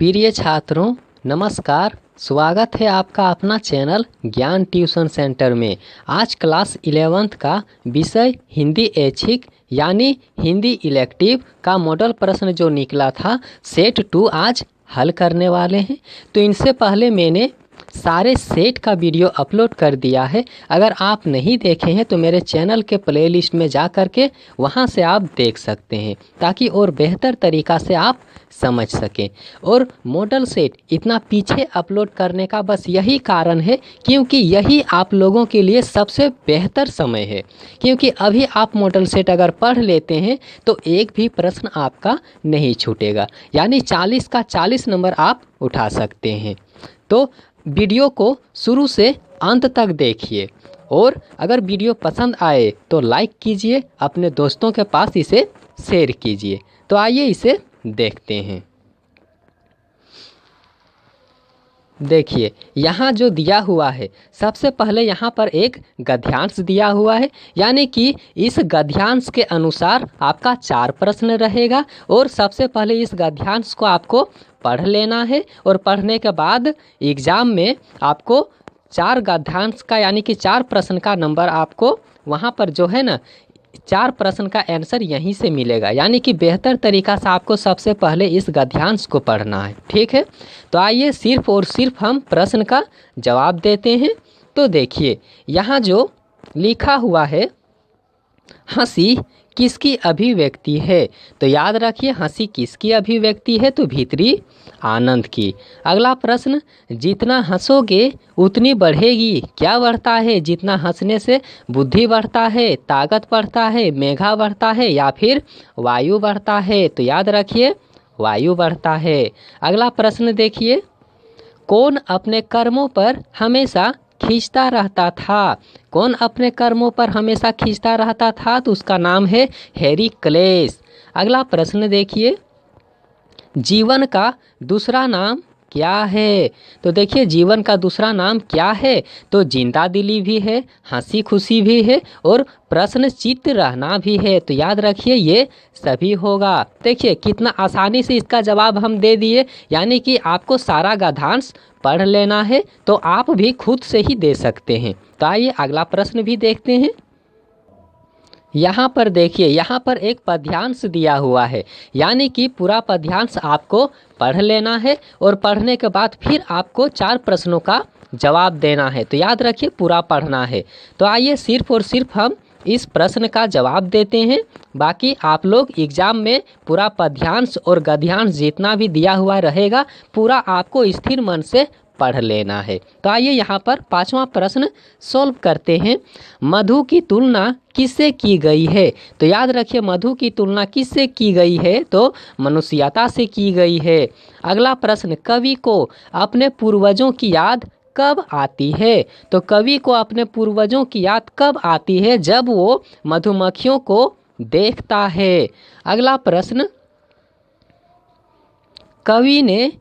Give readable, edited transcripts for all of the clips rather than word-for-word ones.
प्रिय छात्रों, नमस्कार। स्वागत है आपका अपना चैनल ज्ञान ट्यूशन सेंटर में। आज क्लास 11th का विषय हिंदी ऐच्छिक यानी हिंदी इलेक्टिव का मॉडल प्रश्न जो निकला था सेट 2 आज हल करने वाले हैं। तो इनसे पहले मैंने सारे सेट का वीडियो अपलोड कर दिया है। अगर आप नहीं देखे हैं तो मेरे चैनल के प्लेलिस्ट में जा कर के वहाँ से आप देख सकते हैं, ताकि और बेहतर तरीक़ा से आप समझ सकें। और मॉडल सेट इतना पीछे अपलोड करने का बस यही कारण है क्योंकि यही आप लोगों के लिए सबसे बेहतर समय है। क्योंकि अभी आप मॉडल सेट अगर पढ़ लेते हैं तो एक भी प्रश्न आपका नहीं छूटेगा, यानी 40 का 40 नंबर आप उठा सकते हैं। तो वीडियो को शुरू से अंत तक देखिए और अगर वीडियो पसंद आए तो लाइक कीजिए, अपने दोस्तों के पास इसे शेयर कीजिए। तो आइए इसे देखते हैं। देखिए यहाँ जो दिया हुआ है, सबसे पहले यहाँ पर एक गद्यांश दिया हुआ है, यानी कि इस गद्यांश के अनुसार आपका 4 प्रश्न रहेगा। और सबसे पहले इस गद्यांश को आपको पढ़ लेना है और पढ़ने के बाद एग्ज़ाम में आपको 4 गद्यांश का यानी कि 4 प्रश्न का नंबर आपको वहाँ पर जो है ना 4 प्रश्न का आंसर यहीं से मिलेगा। यानी कि बेहतर तरीक़ा से आपको सबसे पहले इस गद्यांश को पढ़ना है, ठीक है। तो आइए सिर्फ और सिर्फ हम प्रश्न का जवाब देते हैं। तो देखिए यहाँ जो लिखा हुआ है, हंसी किसकी अभिव्यक्ति है, तो याद रखिए हंसी किसकी अभिव्यक्ति है, तो भीतरी आनंद की। अगला प्रश्न, जितना हंसोगे उतनी बढ़ेगी, क्या बढ़ता है, जितना हंसने से बुद्धि बढ़ता है, ताकत बढ़ता है, मेघा बढ़ता है या फिर वायु बढ़ता है, तो याद रखिए वायु बढ़ता है। अगला प्रश्न देखिए, कौन अपने कर्मों पर हमेशा खींचता रहता था, कौन अपने कर्मों पर हमेशा खींचता रहता था, तो उसका नाम है हेरिक्लेस। अगला प्रश्न देखिए, जीवन का दूसरा नाम क्या है, तो देखिए जीवन का दूसरा नाम क्या है, तो जिंदा दिली भी है, हंसी खुशी भी है और प्रश्नचित्त रहना भी है। तो याद रखिए ये सभी होगा। देखिए कितना आसानी से इसका जवाब हम दे दिए, यानी कि आपको सारा गद्यांश पढ़ लेना है तो आप भी खुद से ही दे सकते हैं। तो आइए अगला प्रश्न भी देखते हैं। यहाँ पर देखिए, यहाँ पर एक पद्यांश दिया हुआ है, यानी कि पूरा पद्यांश आपको पढ़ लेना है और पढ़ने के बाद फिर आपको 4 प्रश्नों का जवाब देना है। तो याद रखिए पूरा पढ़ना है। तो आइए सिर्फ और सिर्फ हम इस प्रश्न का जवाब देते हैं। बाकी आप लोग एग्ज़ाम में पूरा पद्यांश और गद्यांश जितना भी दिया हुआ रहेगा पूरा आपको स्थिर मन से पढ़ लेना है। तो आइए यहाँ पर 5वां प्रश्न सॉल्व करते हैं। मधु की तुलना किससे की गई है, तो याद रखिए मधु की तुलना किससे की गई है, तो मनुष्यता से की गई है। अगला प्रश्न, कवि को अपने पूर्वजों की याद कब आती है, तो कवि को अपने पूर्वजों की याद कब आती है, जब वो मधुमक्खियों को देखता है। अगला प्रश्न, कवि ने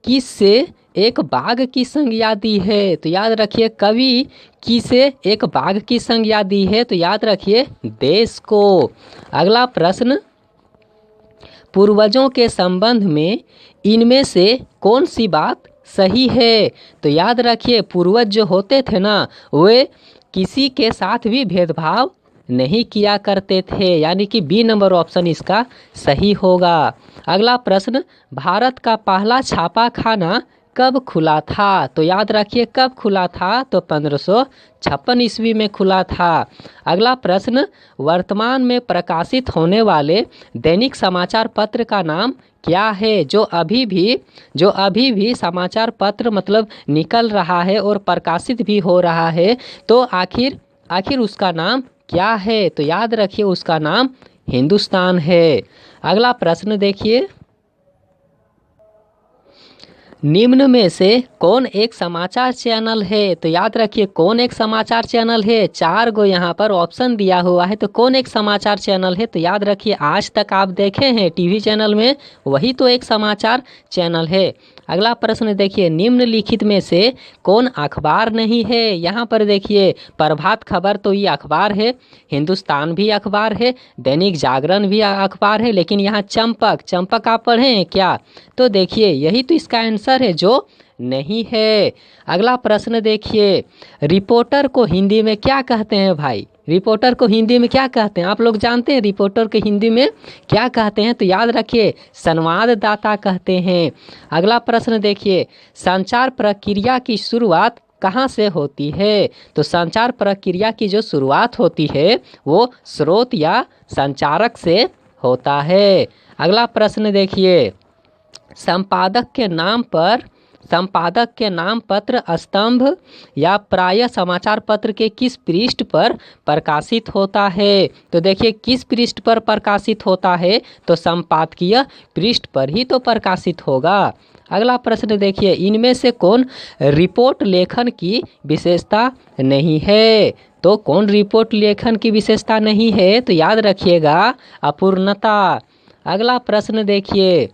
किससे एक बाघ की संज्ञा दी है, तो याद रखिए कवि किसे एक बाघ की संज्ञा दी है, तो याद रखिए देश को। अगला प्रश्न, पूर्वजों के संबंध में इनमें से कौन सी बात सही है, तो याद रखिए पूर्वज जो होते थे ना वे किसी के साथ भी भेदभाव नहीं किया करते थे, यानी कि बी नंबर ऑप्शन इसका सही होगा। अगला प्रश्न, भारत का पहला छापा खाना कब खुला था, तो याद रखिए कब खुला था, तो 1556 ईस्वी में खुला था। अगला प्रश्न, वर्तमान में प्रकाशित होने वाले दैनिक समाचार पत्र का नाम क्या है, जो अभी भी समाचार पत्र मतलब निकल रहा है और प्रकाशित भी हो रहा है, तो आखिर उसका नाम क्या है, तो याद रखिए उसका नाम हिंदुस्तान है। अगला प्रश्न देखिए, निम्न में से कौन एक समाचार चैनल है, तो याद रखिए कौन एक समाचार चैनल है, 4 गो यहाँ पर ऑप्शन दिया हुआ है, तो कौन एक समाचार चैनल है, तो याद रखिए आज तक आप देखे हैं टीवी चैनल में वही तो एक समाचार चैनल है। अगला प्रश्न देखिए, निम्नलिखित में से कौन अखबार नहीं है? यहाँ पर देखिए, प्रभात खबर तो ये अखबार है, हिंदुस्तान भी अखबार है, दैनिक जागरण भी अखबार है, लेकिन यहाँ चंपक आप पढ़े हैं क्या? तो देखिए यही तो इसका आंसर है जो नहीं है। अगला प्रश्न देखिए, रिपोर्टर को हिंदी में क्या कहते हैं भाई? रिपोर्टर को हिंदी में क्या कहते हैं? आप लोग जानते हैं रिपोर्टर को हिंदी में क्या कहते हैं? तो याद रखिए, संवाददाता कहते हैं। अगला प्रश्न देखिए, संचार प्रक्रिया की शुरुआत कहाँ से होती है? तो संचार प्रक्रिया की जो शुरुआत होती है वो स्रोत या संचारक से होता है। अगला प्रश्न देखिए, संपादक के नाम पत्र स्तंभ या प्रायः समाचार पत्र के किस पृष्ठ पर प्रकाशित होता है? तो देखिए, किस पृष्ठ पर प्रकाशित होता है? तो संपादकीय पृष्ठ पर ही तो प्रकाशित होगा। अगला प्रश्न देखिए, इनमें से कौन रिपोर्ट लेखन की विशेषता नहीं है? तो कौन रिपोर्ट लेखन की विशेषता नहीं है? तो याद रखिएगा, अपूर्णता। अगला प्रश्न देखिए,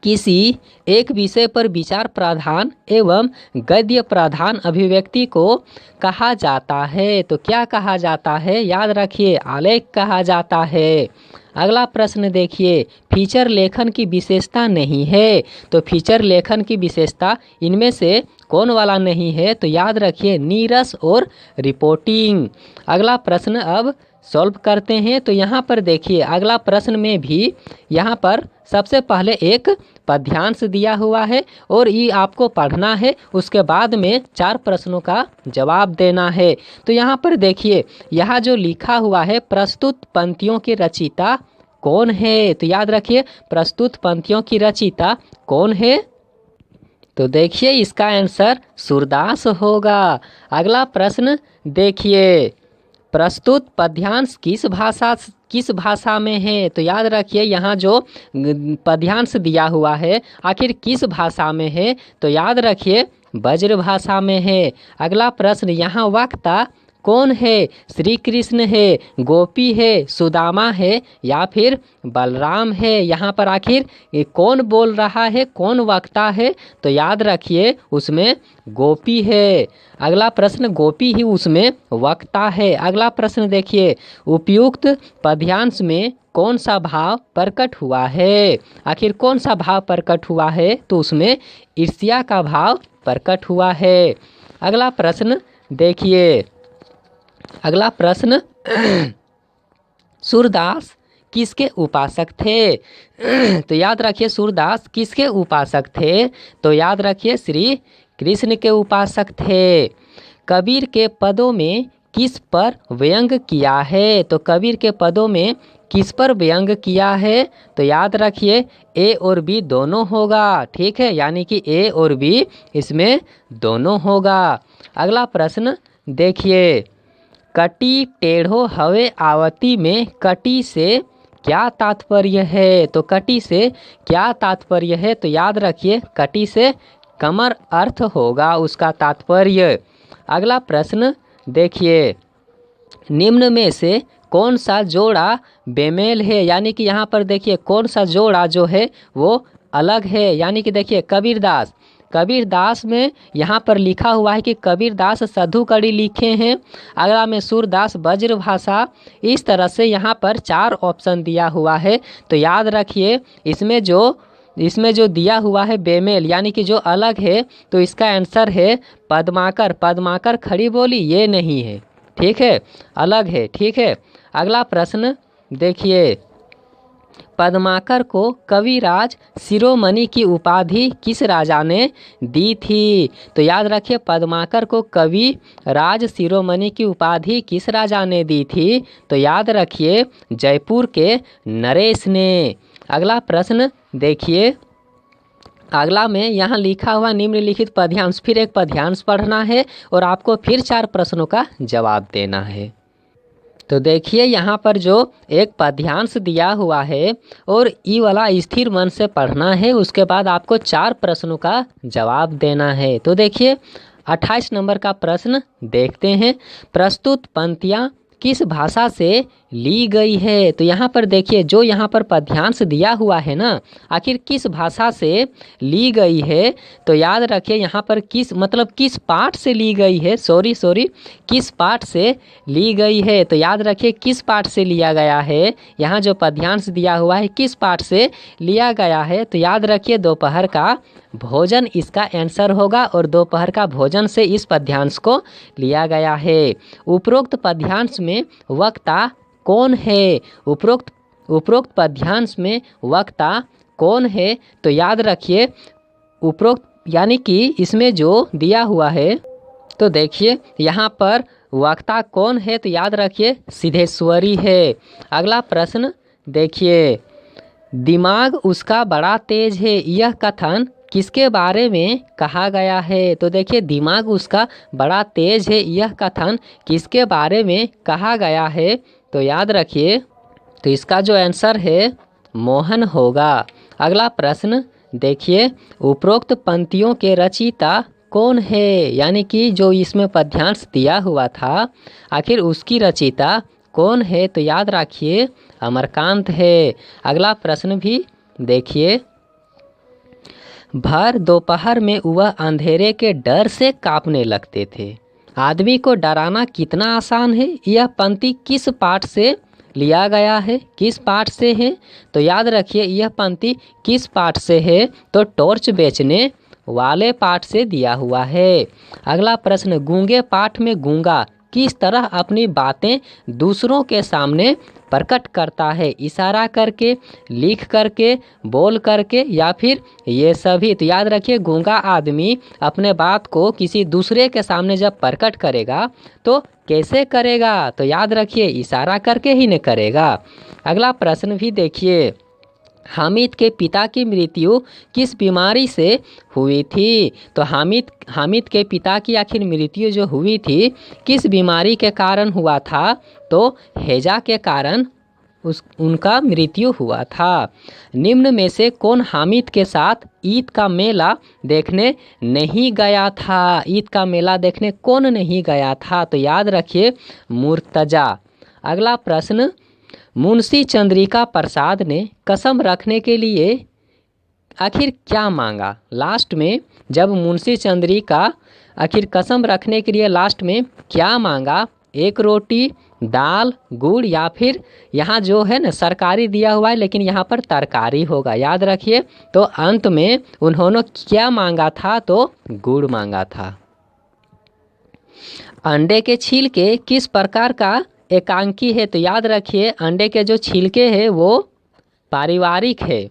किसी एक विषय पर विचार प्रधान एवं गद्य प्रधान अभिव्यक्ति को कहा जाता है? तो क्या कहा जाता है? याद रखिए, आलेख कहा जाता है। अगला प्रश्न देखिए, फीचर लेखन की विशेषता नहीं है। तो फीचर लेखन की विशेषता इनमें से कौन वाला नहीं है? तो याद रखिए, नीरस और रिपोर्टिंग। अगला प्रश्न अब सॉल्व करते हैं। तो यहाँ पर देखिए, अगला प्रश्न में भी यहाँ पर सबसे पहले एक पद्यांश दिया हुआ है और ये आपको पढ़ना है, उसके बाद में 4 प्रश्नों का जवाब देना है। तो यहाँ पर देखिए, यहाँ जो लिखा हुआ है, प्रस्तुत पंक्तियों के रचयिता कौन है? तो याद रखिए, प्रस्तुत पंक्तियों की रचयिता कौन है? तो देखिए इसका आंसर सूरदास होगा। अगला प्रश्न देखिए, प्रस्तुत पद्यांश किस भाषा में है? तो याद रखिए, यहाँ जो पद्यांश दिया हुआ है आखिर किस भाषा में है? तो याद रखिए, ब्रज भाषा में है। अगला प्रश्न, यहाँ वक्ता कौन है? श्री कृष्ण है, गोपी है, सुदामा है या फिर बलराम है? यहाँ पर आखिर ये कौन बोल रहा है, कौन वक्ता है? तो याद रखिए, उसमें गोपी है। अगला प्रश्न, गोपी ही उसमें वक्ता है। अगला प्रश्न देखिए, उपयुक्त पद्यांश में कौन सा भाव प्रकट हुआ है? आखिर कौन सा भाव प्रकट हुआ है? तो उसमें ईर्ष्या का भाव प्रकट हुआ है। अगला प्रश्न देखिए, अगला प्रश्न, सूरदास किसके उपासक थे? तो याद रखिए, सूरदास किसके उपासक थे? तो याद रखिए, श्री कृष्ण के उपासक थे। कबीर के पदों में किस पर व्यंग किया है? तो कबीर के पदों में किस पर व्यंग किया है? तो याद रखिए, ए और बी दोनों होगा। ठीक है, यानी कि ए और बी इसमें दोनों होगा। अगला प्रश्न देखिए, कटी टेढ़ो हवे आवती में कटी से क्या तात्पर्य है? तो कटी से क्या तात्पर्य है? तो याद रखिए, कटी से कमर अर्थ होगा उसका तात्पर्य। अगला प्रश्न देखिए, निम्न में से कौन सा जोड़ा बेमेल है? यानी कि यहाँ पर देखिए, कौन सा जोड़ा जो है वो अलग है? यानी कि देखिए, कबीरदास में यहाँ पर लिखा हुआ है कि कबीरदास साधु कड़ी लिखे हैं। अगला में सूरदास ब्रज भाषा। इस तरह से यहाँ पर 4 ऑप्शन दिया हुआ है। तो याद रखिए, इसमें जो दिया हुआ है बेमेल, यानी कि जो अलग है, तो इसका आंसर है पद्माकर खड़ी बोली, ये नहीं है। ठीक है, अलग है। ठीक है, अगला प्रश्न देखिए, पद्माकर को कविराज शिरोमणि की उपाधि किस राजा ने दी थी? तो याद रखिए, पद्माकर को कविराज शिरोमणि की उपाधि किस राजा ने दी थी? तो याद रखिए, जयपुर के नरेश ने। अगला प्रश्न देखिए, अगला में यहाँ लिखा हुआ निम्नलिखित पद्यांश, फिर एक पद्यांश पढ़ना है और आपको फिर 4 प्रश्नों का जवाब देना है। तो देखिए, यहाँ पर जो एक पद्यांश दिया हुआ है और ई वाला स्थिर मन से पढ़ना है, उसके बाद आपको 4 प्रश्नों का जवाब देना है। तो देखिए, 28 नंबर का प्रश्न देखते हैं, प्रस्तुत पंक्तियाँ किस भाषा से ली गई है। तो यहाँ पर देखिए जो यहाँ पर पद्यांश दिया हुआ है ना, आखिर किस भाषा से ली गई है। तो याद रखिए यहाँ पर किस मतलब किस पाठ से ली गई है, सॉरी किस पाठ से ली गई है। तो याद रखिए किस पाठ से लिया गया है, यहाँ जो पद्यांश दिया हुआ है किस पाठ से लिया गया है। तो याद रखिए दोपहर का भोजन इसका आंसर होगा और दोपहर का भोजन से इस पद्यांश को लिया गया है। उपरोक्त पद्यांश में वक्ता कौन है, उपरोक्त पद्यांश में वक्ता कौन है। तो याद रखिए उपरोक्त यानी कि इसमें जो दिया हुआ है, तो देखिए यहाँ पर वक्ता कौन है। तो याद रखिए सिद्धेश्वरी है। अगला प्रश्न देखिए, दिमाग उसका बड़ा तेज है, यह कथन किसके बारे में कहा गया है। तो देखिए दिमाग उसका बड़ा तेज है, यह कथन किसके बारे में कहा गया है। तो याद रखिए तो इसका जो आंसर है मोहन होगा। अगला प्रश्न देखिए, उपरोक्त पंक्तियों के रचयिता कौन है, यानी कि जो इसमें पद्यांश दिया हुआ था आखिर उसकी रचयिता कौन है। तो याद रखिए अमरकांत है। अगला प्रश्न भी देखिए, भर दोपहर में वह अंधेरे के डर से कांपने लगते थे, आदमी को डराना कितना आसान है। यह पंक्ति किस पाठ से लिया गया है, किस पाठ से है। तो याद रखिए यह पंक्ति किस पाठ से है, तो टॉर्च बेचने वाले पाठ से दिया हुआ है। अगला प्रश्न, गूंगे पाठ में गूंगा किस तरह अपनी बातें दूसरों के सामने प्रकट करता है, इशारा करके, लिख करके, बोल करके या फिर ये सभी। तो याद रखिए गूंगा आदमी अपने बात को किसी दूसरे के सामने जब प्रकट करेगा तो कैसे करेगा। तो याद रखिए इशारा करके ही न करेगा। अगला प्रश्न भी देखिए, हामिद के पिता की मृत्यु किस बीमारी से हुई थी। तो हामिद के पिता की आखिर मृत्यु जो हुई थी किस बीमारी के कारण हुआ था। तो हैजा के कारण उनका मृत्यु हुआ था। निम्न में से कौन हामिद के साथ ईद का मेला देखने नहीं गया था, ईद का मेला देखने कौन नहीं गया था। तो याद रखिए मुर्तजा। अगला प्रश्न, मुंशी चंद्रिका प्रसाद ने कसम रखने के लिए आखिर क्या मांगा। लास्ट में जब मुंशी चंद्रिका आखिर कसम रखने के लिए लास्ट में क्या मांगा, एक रोटी, दाल, गुड़ या फिर यहाँ जो है ना सरकारी दिया हुआ है लेकिन यहाँ पर तरकारी होगा। याद रखिए तो अंत में उन्होंने क्या मांगा था, तो गुड़ मांगा था। अंडे के छिलके किस प्रकार का एकांकी है। तो याद रखिए अंडे के जो छिलके हैं वो पारिवारिक है।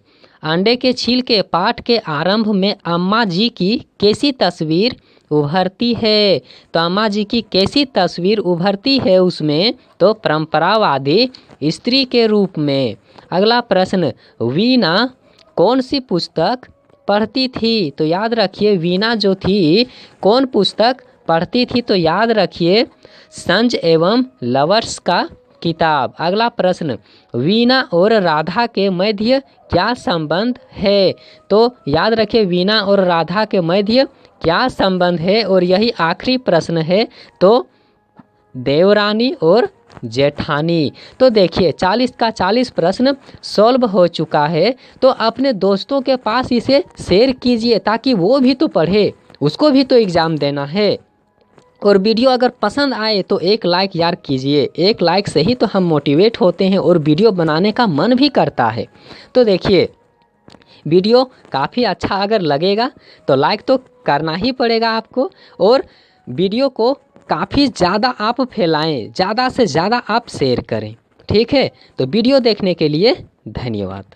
अंडे के छिलके पाठ के आरंभ में अम्मा जी की कैसी तस्वीर उभरती है। तो अम्मा जी की कैसी तस्वीर उभरती है उसमें, तो परंपरावादी स्त्री के रूप में। अगला प्रश्न, वीना कौन सी पुस्तक पढ़ती थी। तो याद रखिए वीना जो थी कौन पुस्तक पढ़ती थी। तो याद रखिए संज एवं लवर्स का किताब। अगला प्रश्न, वीना और राधा के मध्य क्या संबंध है। तो याद रखिए वीना और राधा के मध्य क्या संबंध है। और यही आखिरी प्रश्न है, तो देवरानी और जेठानी। तो देखिए 40 का 40 प्रश्न सॉल्व हो चुका है। तो अपने दोस्तों के पास इसे शेयर कीजिए ताकि वो भी तो पढ़े, उसको भी तो एग्ज़ाम देना है। और वीडियो अगर पसंद आए तो एक लाइक यार कीजिए, एक लाइक से ही तो हम मोटिवेट होते हैं और वीडियो बनाने का मन भी करता है। तो देखिए वीडियो काफ़ी अच्छा अगर लगेगा तो लाइक तो करना ही पड़ेगा आपको, और वीडियो को काफ़ी ज़्यादा आप फैलाएं, ज़्यादा से ज़्यादा आप शेयर करें। ठीक है, तो वीडियो देखने के लिए धन्यवाद।